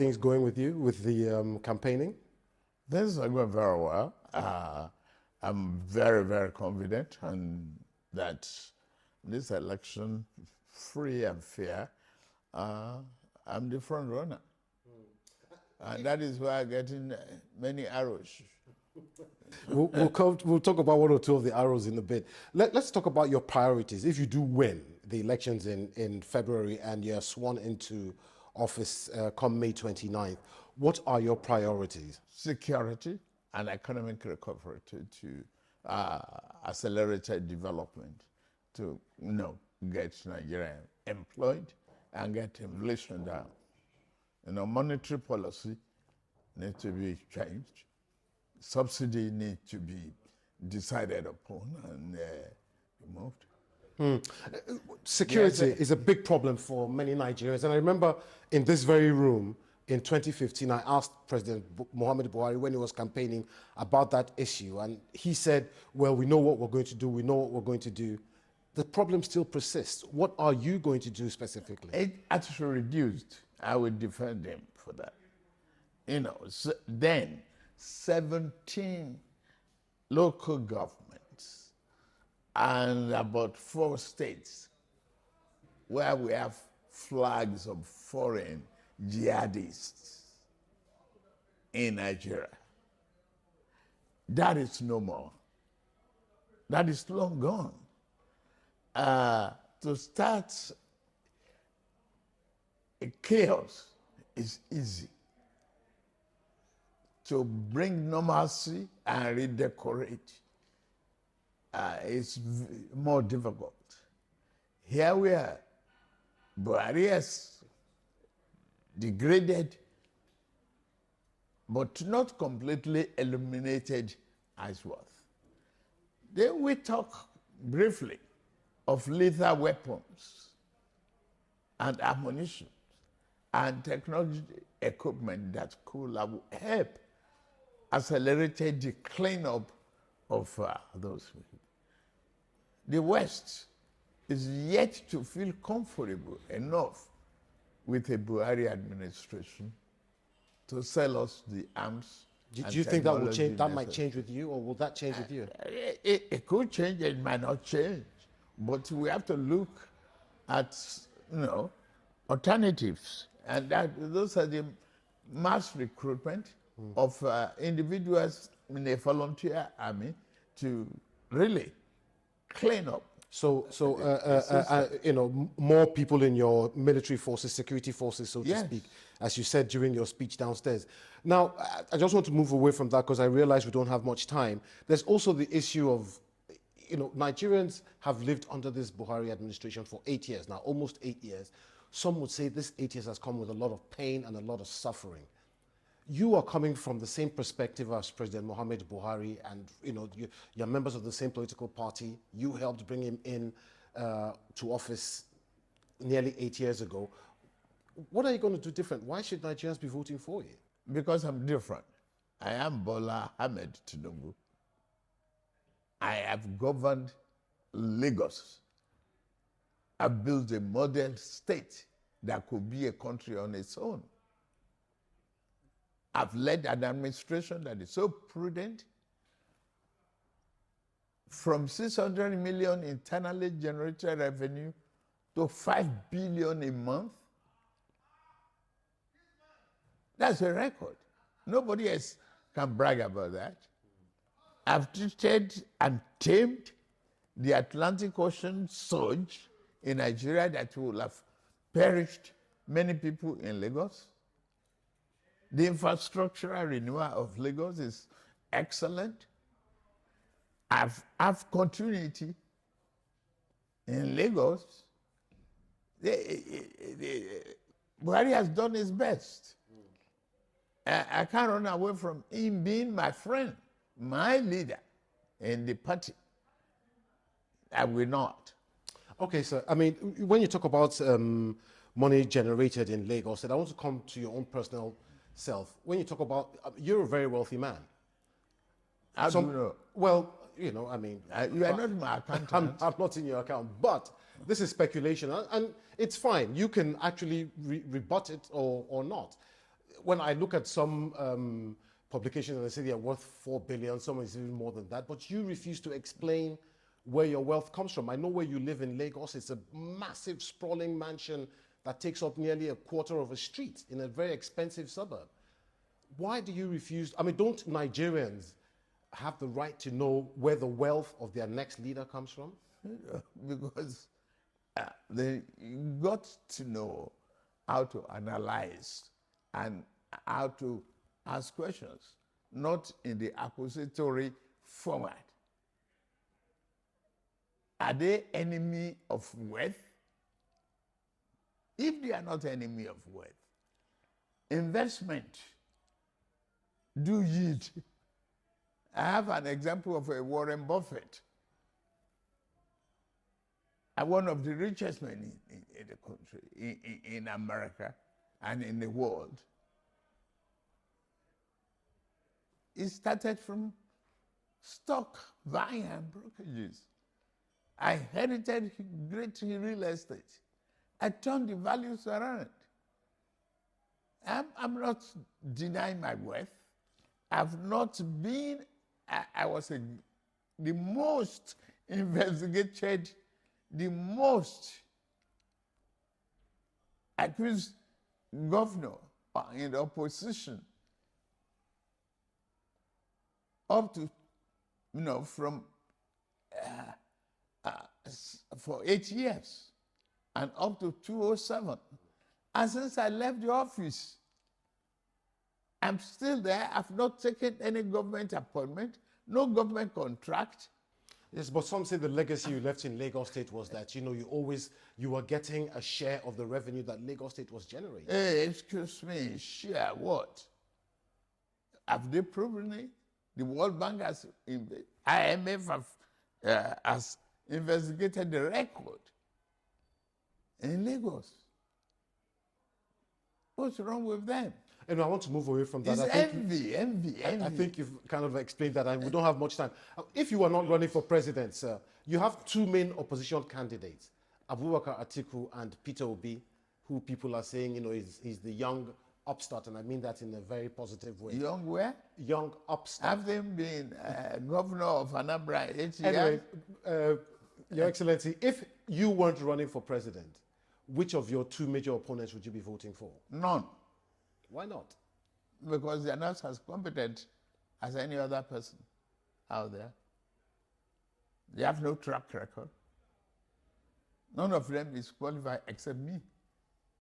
Things going with you with the campaigning? Things are going very well. I'm very, very confident that this election, free and fair, I'm the front runner. And that is why I'm getting many arrows. We'll talk about one or two of the arrows in a bit. Let's talk about your priorities. If you do win the elections in February and you're sworn into office come May 29th, what are your priorities? Security and economic recovery to accelerated development to get Nigeria employed and get inflation down. Monetary policy needs to be changed. Subsidy needs to be decided upon and removed. Security is a big problem for many Nigerians. And I remember in this very room in 2015, I asked President Muhammadu Buhari when he was campaigning about that issue. And he said, well, we know what we're going to do. We know what we're going to do. The problem still persists. What are you going to do specifically? It actually reduced. I would defend him for that. Then 17 local governments and about 4 states where we have flags of foreign jihadists in Nigeria. That is no more. That is long gone. To start a chaos is easy. To bring normalcy and redecorate is more difficult. Here we are. Buhari has degraded, but not completely eliminated Asiwaju. Then we talk briefly of lethal weapons and ammunition and technology equipment that could help accelerate the cleanup of those people. The West is yet to feel comfortable enough with the Buhari administration to sell us the arms. Do you think that will change? That might change with you, or will that change with you? It could change. It might not change, but we have to look at alternatives, and those are the mass recruitment of individuals in a volunteer army to really clean up. So more people in your military forces, security forces, so to speak, as you said during your speech downstairs. Now, I just want to move away from that because I realize we don't have much time. There's also the issue of, Nigerians have lived under this Buhari administration for 8 years now, almost 8 years. Some would say this 8 years has come with a lot of pain and a lot of suffering. You are coming from the same perspective as President Muhammadu Buhari, and you're members of the same political party. You helped bring him in to office nearly 8 years ago. What are you going to do different? Why should Nigerians be voting for you? Because I'm different. I am Bola Ahmed Tinubu. I have governed Lagos. I built a model state that could be a country on its own. I've led an administration that is so prudent. From 600 million internally generated revenue to 5 billion a month. That's a record. Nobody else can brag about that. I've treated and tamed the Atlantic Ocean surge in Nigeria that will have perished many people in Lagos. The infrastructural renewal of Lagos is excellent. I've continuity in Lagos. Buhari has done his best. I can't run away from him being my friend, my leader in the party. I will not. Okay, sir. I mean, when you talk about money generated in Lagos, and I want to come to your own personal self. When you talk about, you're a very wealthy man. How do you know? Well, I mean... you are not my accountant. I'm not in your account, but this is speculation, and it's fine. You can actually rebut it or not. when I look at some publications and they say they're worth 4 billion, some is even more than that, but you refuse to explain where your wealth comes from. I know where you live in Lagos. It's a massive, sprawling mansion that takes up nearly a quarter of a street in a very expensive suburb. Why do you refuse? I mean, don't Nigerians have the right to know where the wealth of their next leader comes from? Because they got to know how to analyze and how to ask questions, not in the accusatory format. Are they enemy of wealth? If they are not enemy of wealth, investment do yield. I have an example of a Warren Buffett, one of the richest men in the country, in America and in the world. He started from stock buying and brokerages. I inherited great real estate. I turned the values around. I'm not denying my wealth. I've not been, I was the most investigated, the most accused governor in the opposition up to, from for 8 years and up to 2007. And since I left the office, I'm still there. I've not taken any government appointment, no government contract. Yes, but some say the legacy you left in Lagos State was that, you were getting a share of the revenue that Lagos State was generating. Hey, excuse me, share what? Have they proven it? The World Bank has, IMF has investigated the record in Lagos. What's wrong with them? And I want to move away from that. It's envy. I think you've kind of explained that, and we don't have much time. If you are not running for president, sir, you have two main opposition candidates, Abubakar Atiku and Peter Obi, who people are saying, he's the young upstart, and I mean that in a very positive way. Young where? Young upstart. Have they been governor of Anambra 8 years? Anyway, Your Excellency, if you weren't running for president, which of your two major opponents would you be voting for? None. Why not? Because they are not as competent as any other person out there. They have no track record. None of them is qualified except me.